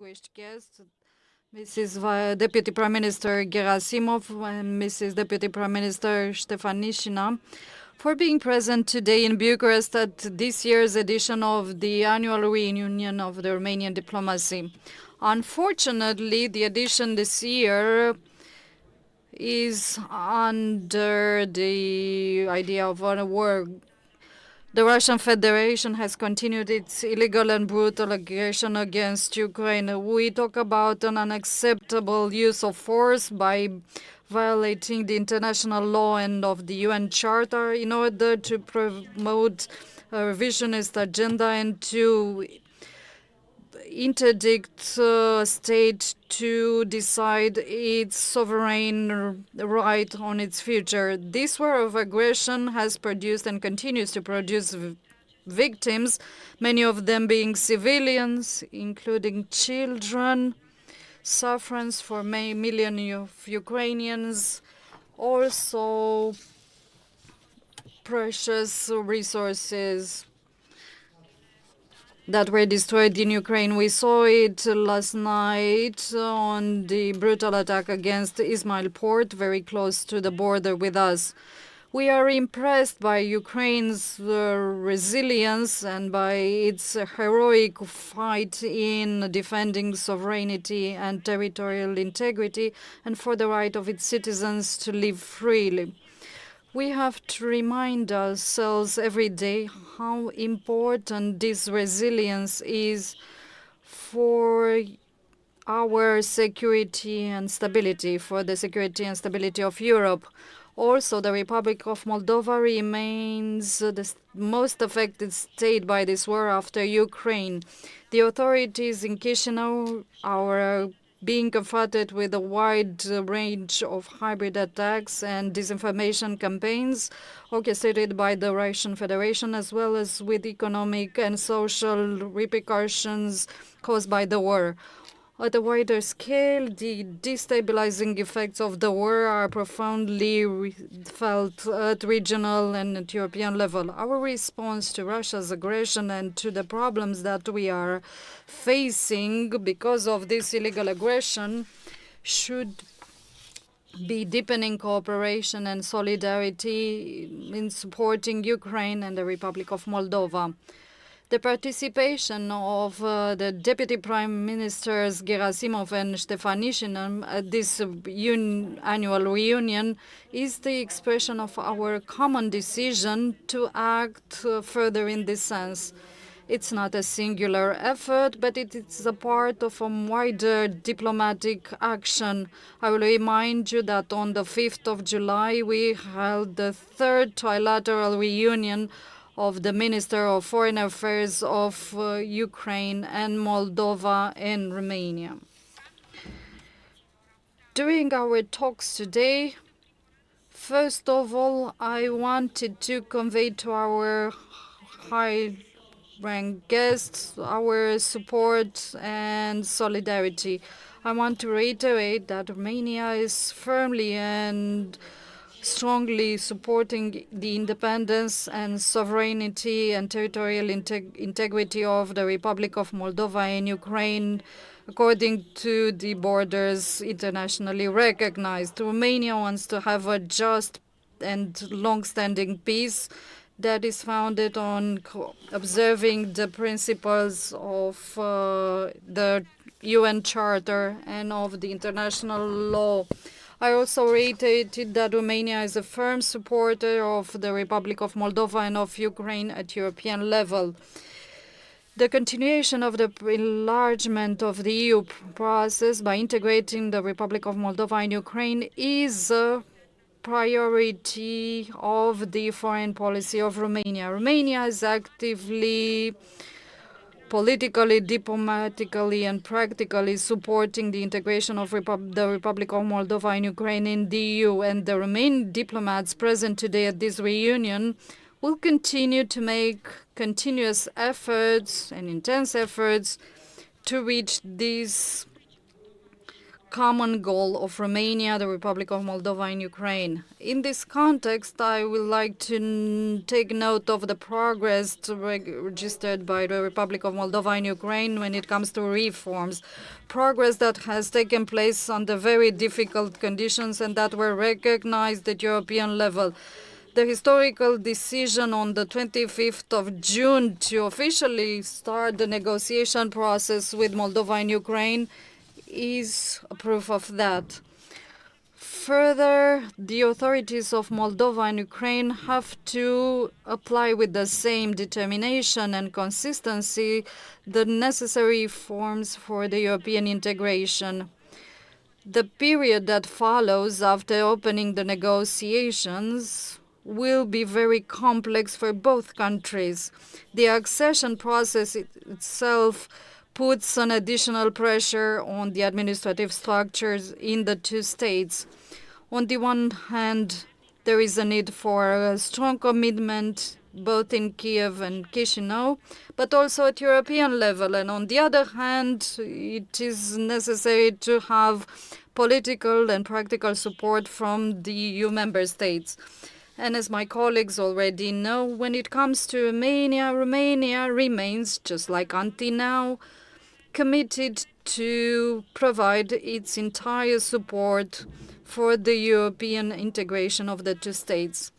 Distinguished guests, Mrs. Deputy Prime Minister Gerasimov and Mrs. Deputy Prime Minister Stefanishyna, for being present today in Bucharest at this year's edition of the annual reunion of the Romanian diplomacy. Unfortunately, the edition this year is under the idea of a war. The Russian Federation has continued its illegal and brutal aggression against Ukraine. We talk about an unacceptable use of force by violating the international law and of the UN Charter in order to promote a revisionist agenda and to interdict a state to decide its sovereign right on its future. This war of aggression has produced and continues to produce victims, many of them being civilians, including children, sufferance for many millions of Ukrainians, also precious resources that were destroyed in Ukraine. We saw it last night on the brutal attack against Ismail Port, very close to the border with us. We are impressed by Ukraine's resilience and by its heroic fight in defending sovereignty and territorial integrity and for the right of its citizens to live freely. We have to remind ourselves every day how important this resilience is for our security and stability, for the security and stability of Europe. Also, the Republic of Moldova remains the most affected state by this war after Ukraine. The authorities in Chisinau are being confronted with a wide range of hybrid attacks and disinformation campaigns orchestrated by the Russian Federation, as well as with economic and social repercussions caused by the war. At a wider scale, the destabilizing effects of the war are profoundly felt at regional and at European level. Our response to Russia's aggression and to the problems that we are facing because of this illegal aggression should be deepening cooperation and solidarity in supporting Ukraine and the Republic of Moldova. The participation of the Deputy Prime Ministers Gerasimov and Stefanishyna at this annual reunion is the expression of our common decision to act further in this sense. It's not a singular effort, but it is a part of a wider diplomatic action. I will remind you that on the 5th of July, we held the third trilateral reunion of the Minister of Foreign Affairs of Ukraine and Moldova and Romania. During our talks today, first of all, I wanted to convey to our high-ranked guests our support and solidarity. I want to reiterate that Romania is firmly and strongly supporting the independence and sovereignty and territorial integrity of the Republic of Moldova and Ukraine according to the borders internationally recognized. Romania wants to have a just and long-standing peace that is founded on observing the principles of the UN Charter and of the international law. I also reiterated that Romania is a firm supporter of the Republic of Moldova and of Ukraine at European level. The continuation of the enlargement of the EU process by integrating the Republic of Moldova and Ukraine is a priority of the foreign policy of Romania. Romania is actively politically, diplomatically, and practically supporting the integration of the Republic of Moldova and Ukraine in the EU, and the Romanian diplomats present today at this reunion will continue to make continuous efforts and intense efforts to reach this common goal of Romania, the Republic of Moldova, and Ukraine. In this context, I would like to take note of the progress registered by the Republic of Moldova and Ukraine when it comes to reforms. Progress that has taken place under very difficult conditions and that were recognized at European level. The historical decision on the 25th of June to officially start the negotiation process with Moldova and Ukraine is a proof of that. Further, the authorities of Moldova and Ukraine have to apply with the same determination and consistency the necessary reforms for the European integration. The period that follows after opening the negotiations will be very complex for both countries. The accession process itself puts an additional pressure on the administrative structures in the two states. On the one hand, there is a need for a strong commitment both in Kiev and Chisinau, but also at European level. And on the other hand, it is necessary to have political and practical support from the EU member states. And as my colleagues already know, when it comes to Romania, Romania remains, just like until now, committed to provide its entire support for the European integration of the two states.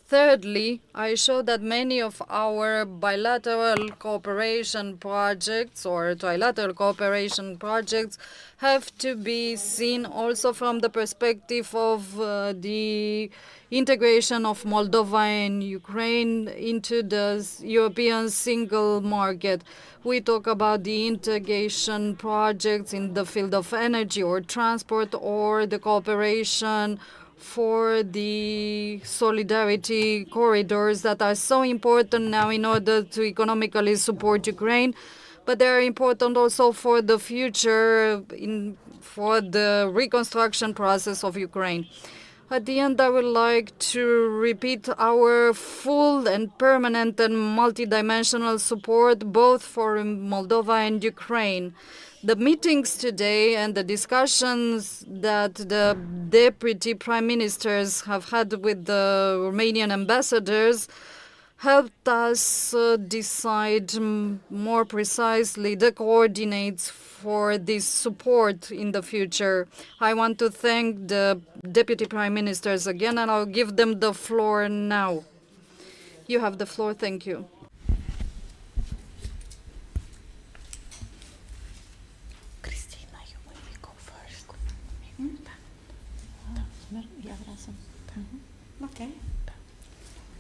Thirdly, I show that many of our bilateral cooperation projects or trilateral cooperation projects have to be seen also from the perspective of the integration of Moldova and Ukraine into the European single market. We talk about the integration projects in the field of energy or transport, or the cooperation for the solidarity corridors that are so important now in order to economically support Ukraine, but they are important also for the future, for the reconstruction process of Ukraine. At the end, I would like to repeat our full and permanent and multidimensional support both for Moldova and Ukraine. The meetings today and the discussions that the deputy prime ministers have had with the Romanian ambassadors helped us decide more precisely the coordinates for this support in the future. I want to thank the deputy prime ministers again, and I'll give them the floor now. You have the floor. Thank you. Cristina, you may go first. Okay.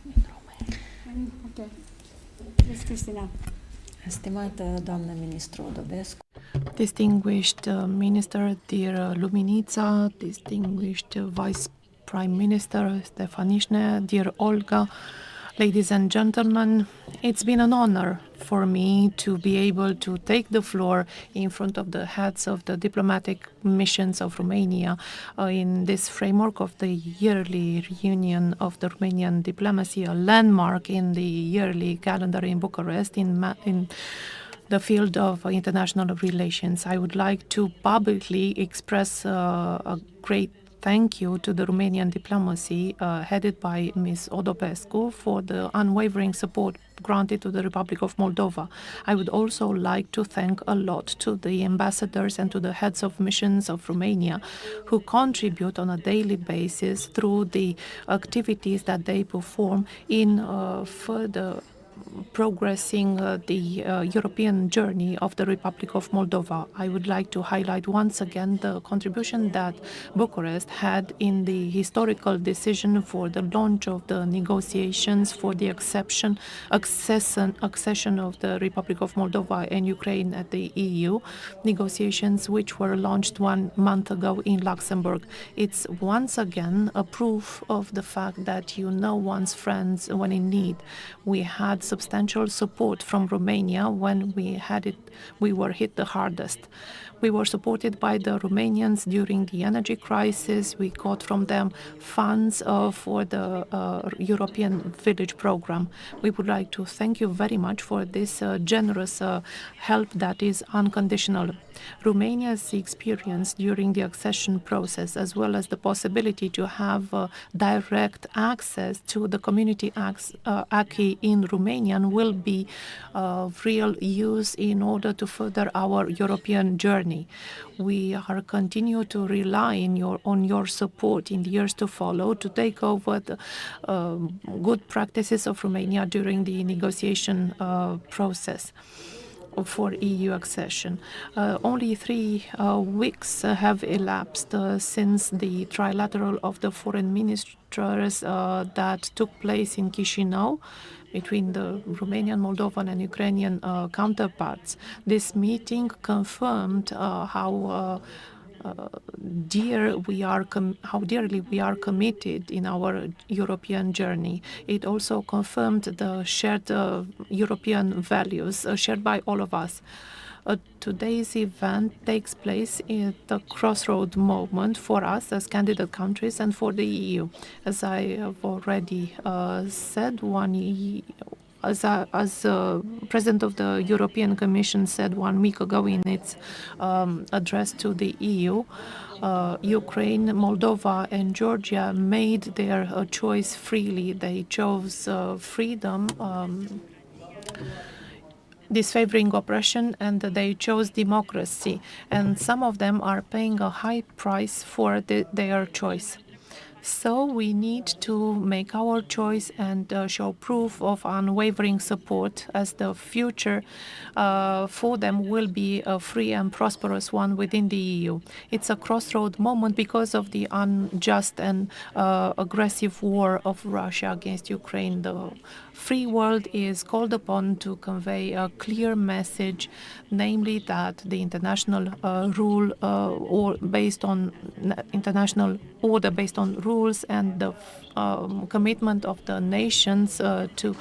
In Romania. Okay. Yes, Cristina. Estimată doamnă ministru Odobescu, Distinguished Minister, dear Luminița, distinguished Vice Prime Minister Stefanishyna, dear Olga, ladies and gentlemen, it's been an honor for me to be able to take the floor in front of the heads of the diplomatic missions of Romania in this framework of the yearly reunion of the Romanian diplomacy, a landmark in the yearly calendar in Bucharest in the field of international relations. I would like to publicly express a great thank you to the Romanian diplomacy headed by Ms. Odobescu for the unwavering support granted to the Republic of Moldova. I would also like to thank a lot to the ambassadors and to the heads of missions of Romania who contribute on a daily basis through the activities that they perform in further progressing the European journey of the Republic of Moldova. I would like to highlight once again the contribution that Bucharest had in the historical decision for the launch of the negotiations for the accession of the Republic of Moldova and Ukraine at the EU, negotiations which were launched 1 month ago in Luxembourg. It's once again a proof of the fact that you know one's friends when in need. We had substantial substantial support from Romania when we were hit the hardest. We were supported by the Romanians during the energy crisis. We got from them funds for the European Village program. We would like to thank you very much for this generous help that is unconditional. Romania's experience during the accession process, as well as the possibility to have direct access to the community acquis in Romanian, will be of real use in order to further our European journey. We are continue to rely on your support in the years to follow to take over the good practices of Romania during the negotiation process for EU accession. Only 3 weeks have elapsed since the trilateral of the foreign ministers that took place in Chișinău between the Romanian, Moldovan and Ukrainian counterparts. This meeting confirmed how dearly we are committed in our European journey. It also confirmed the shared European values shared by all of us. Today's event takes place at the crossroad moment for us as candidate countries and for the EU. As I have already said, as President of the European Commission said 1 week ago in its address to the EU, Ukraine, Moldova and Georgia made their choice freely. They chose freedom, disfavoring oppression, and they chose democracy. And some of them are paying a high price for their choice. So we need to make our choice and show proof of unwavering support, as the future for them will be a free and prosperous one within the EU. It's a crossroad moment because of the unjust and aggressive war of Russia against Ukraine. The free world is called upon to convey a clear message, namely that the international rule or based on international order based on rules and the commitment of the nations to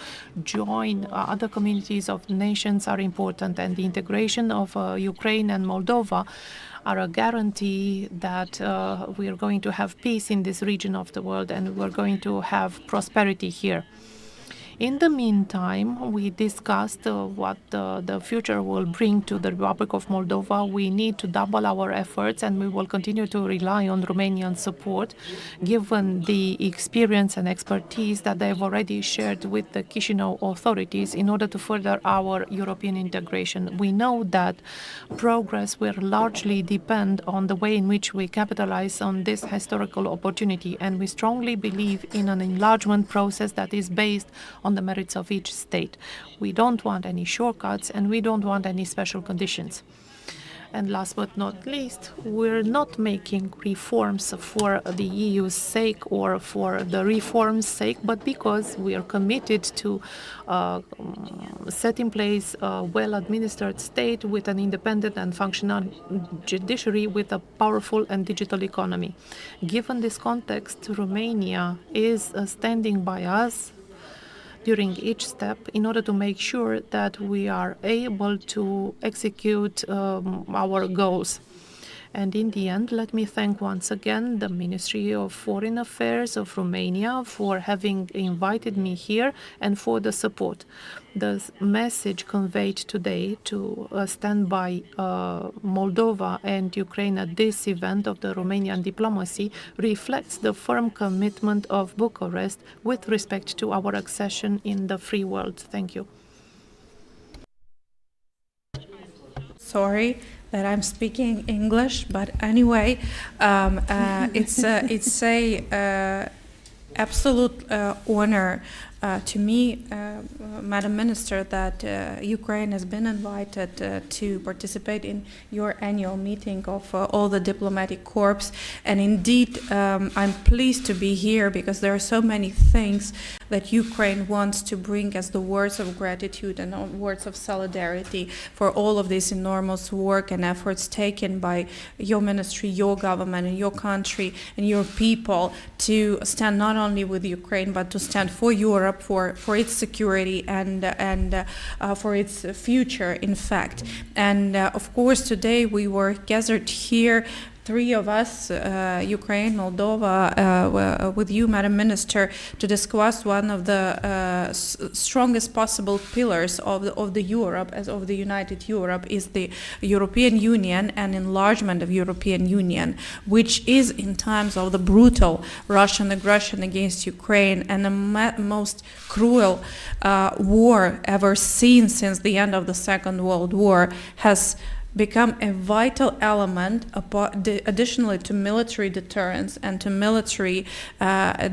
join other communities of nations are important, and the integration of Ukraine and Moldova are a guarantee that we are going to have peace in this region of the world and we're going to have prosperity here. In the meantime, we discussed what the future will bring to the Republic of Moldova. We need to double our efforts, and we will continue to rely on Romanian support, given the experience and expertise that they have already shared with the Chișinău authorities in order to further our European integration. We know that progress will largely depend on the way in which we capitalize on this historical opportunity, and we strongly believe in an enlargement process that is based on the merits of each state. We don't want any shortcuts, and we don't want any special conditions. And last but not least, we're not making reforms for the EU's sake or for the reform's sake, but because we are committed to set in place a well-administered state with an independent and functional judiciary with a powerful and digital economy. Given this context, Romania is standing by us during each step in order to make sure that we are able to execute our goals. And in the end, let me thank once again the Ministry of Foreign Affairs of Romania for having invited me here and for the support. The message conveyed today to stand by Moldova and Ukraine at this event of the Romanian diplomacy reflects the firm commitment of Bucharest with respect to our accession in the free world. Thank you. Sorry that I'm speaking English, but anyway, it's a absolute honor to me, Madam Minister, that Ukraine has been invited to participate in your annual meeting of all the diplomatic corps. And indeed, I'm pleased to be here because there are so many things that Ukraine wants to bring as the words of gratitude and words of solidarity for all of this enormous work and efforts taken by your ministry, your government, and your country and your people to stand not only with Ukraine, but to stand for Europe Europe for its security and for its future, in fact. And of course, today we were gathered here, three of us, Ukraine, Moldova, with you, Madam Minister, to discuss one of the strongest possible pillars of the Europe, as of the United Europe, is the European Union and enlargement of European Union, which is in times of the brutal Russian aggression against Ukraine and the most cruel war ever seen since the end of the Second World War, has become a vital element, additionally to military deterrence and to military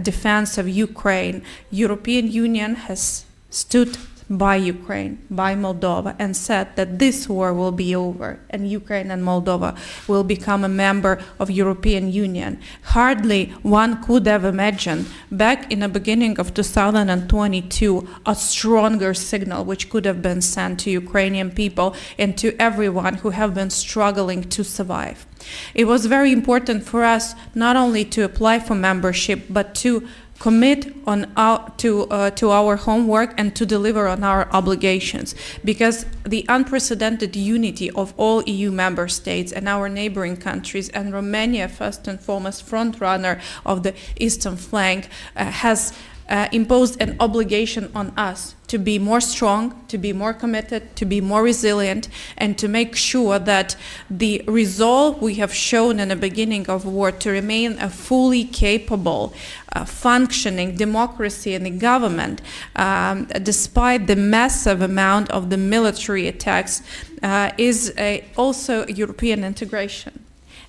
defense of Ukraine. European Union has stood by Ukraine, by Moldova, and said that this war will be over and Ukraine and Moldova will become a member of European Union. Hardly one could have imagined back in the beginning of 2022 a stronger signal which could have been sent to Ukrainian people and to everyone who have been struggling to survive. It was very important for us not only to apply for membership, but to commit to our homework and to deliver on our obligations, because the unprecedented unity of all EU member states and our neighboring countries, and Romania, first and foremost front runner of the eastern flank, has imposed an obligation on us to be more strong, to be more committed, to be more resilient, and to make sure that the resolve we have shown in the beginning of war to remain a fully capable, functioning democracy in the government, despite the massive amount of the military attacks, is also European integration.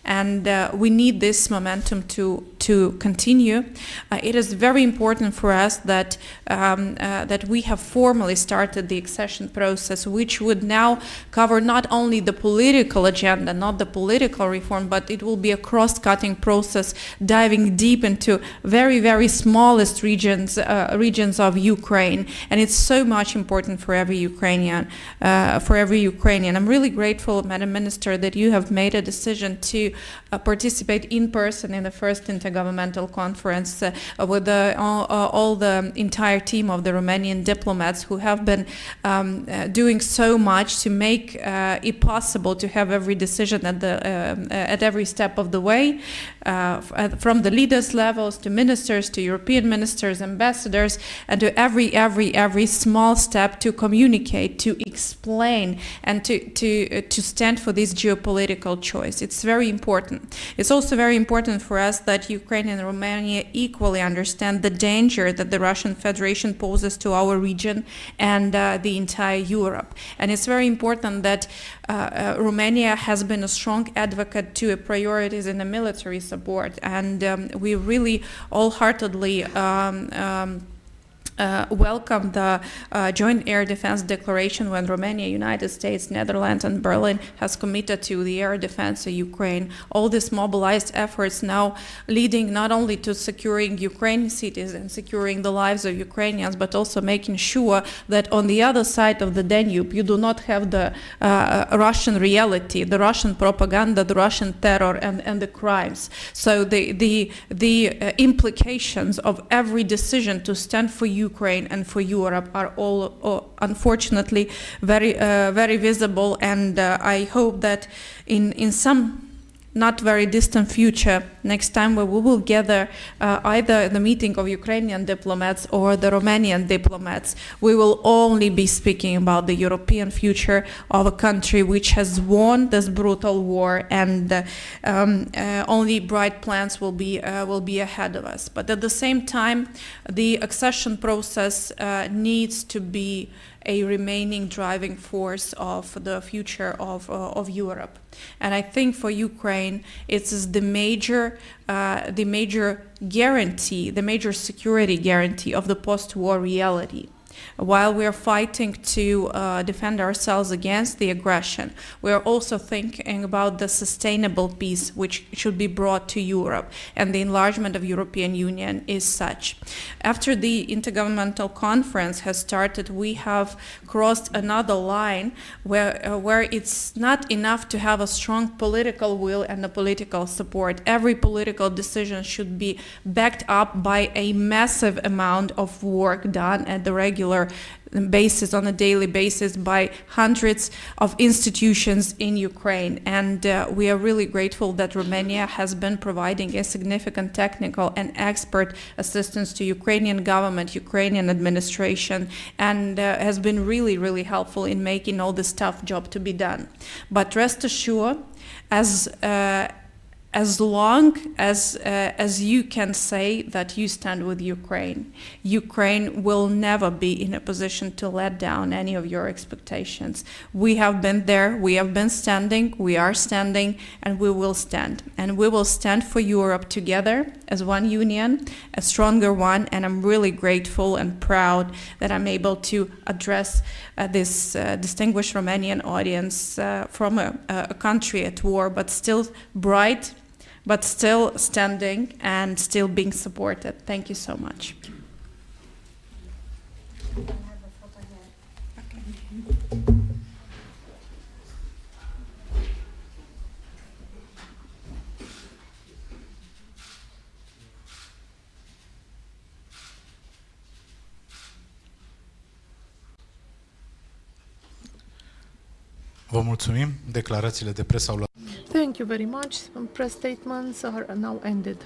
And we need this momentum to continue. It is very important for us that that we have formally started the accession process, which would now cover not only the political agenda, not the political reform, but it will be a cross-cutting process, diving deep into very, very smallest regions of Ukraine. And it's so much important for every Ukrainian. I'm really grateful, Madam Minister, that you have made a decision to participate in person in the first intergovernmental conference with all the entire team of the Romanian diplomats who have been doing so much to make it possible to have every decision at every step of the way, from the leaders levels to ministers, to European ministers, ambassadors, and to every small step to communicate, to explain, and to stand for this geopolitical choice. It's very important. It's also very important for us that Ukraine and Romania equally understand the danger that the Russian Federation poses to our region and the entire Europe. And it's very important that Romania has been a strong advocate to priorities in the military support, and we really wholeheartedly welcome the joint air defense declaration when Romania, United States, Netherlands, and Berlin has committed to the air defense of Ukraine. All these mobilized efforts now leading not only to securing Ukrainian cities and securing the lives of Ukrainians, but also making sure that on the other side of the Danube you do not have the Russian reality, the Russian propaganda, the Russian terror, and the crimes. So the implications of every decision to stand for Ukraine and for Europe are all unfortunately very visible, and I hope that in some not very distant future, next time we will gather either the meeting of Ukrainian diplomats or the Romanian diplomats, we will only be speaking about the European future of a country which has won this brutal war, and only bright plans will be ahead of us. But at the same time, the accession process needs to be a remaining driving force of the future of Europe. And I think for Ukraine, it is the major guarantee, the major security guarantee of the post-war reality. While we are fighting to defend ourselves against the aggression, we are also thinking about the sustainable peace which should be brought to Europe, and the enlargement of European Union is such. After the Intergovernmental Conference has started, we have crossed another line where it's not enough to have a strong political will and a political support. Every political decision should be backed up by a massive amount of work done at the regular basis, on a daily basis, by hundreds of institutions in Ukraine. And we are really grateful that Romania has been providing a significant technical and expert assistance to Ukrainian government, Ukrainian administration, and has been really, really helpful in making all this tough job to be done. But rest assured, as long as you can say that you stand with Ukraine, Ukraine will never be in a position to let down any of your expectations. We have been there, we have been standing, we are standing, and we will stand. And we will stand for Europe together as one union, a stronger one, and I'm really grateful and proud that I'm able to address this distinguished Romanian audience from a country at war, but still bright, but still standing and still being supported. Thank you so much. Vă mulțumim. Declarațiile de presă au luat. Thank you very much. Press statements are now ended.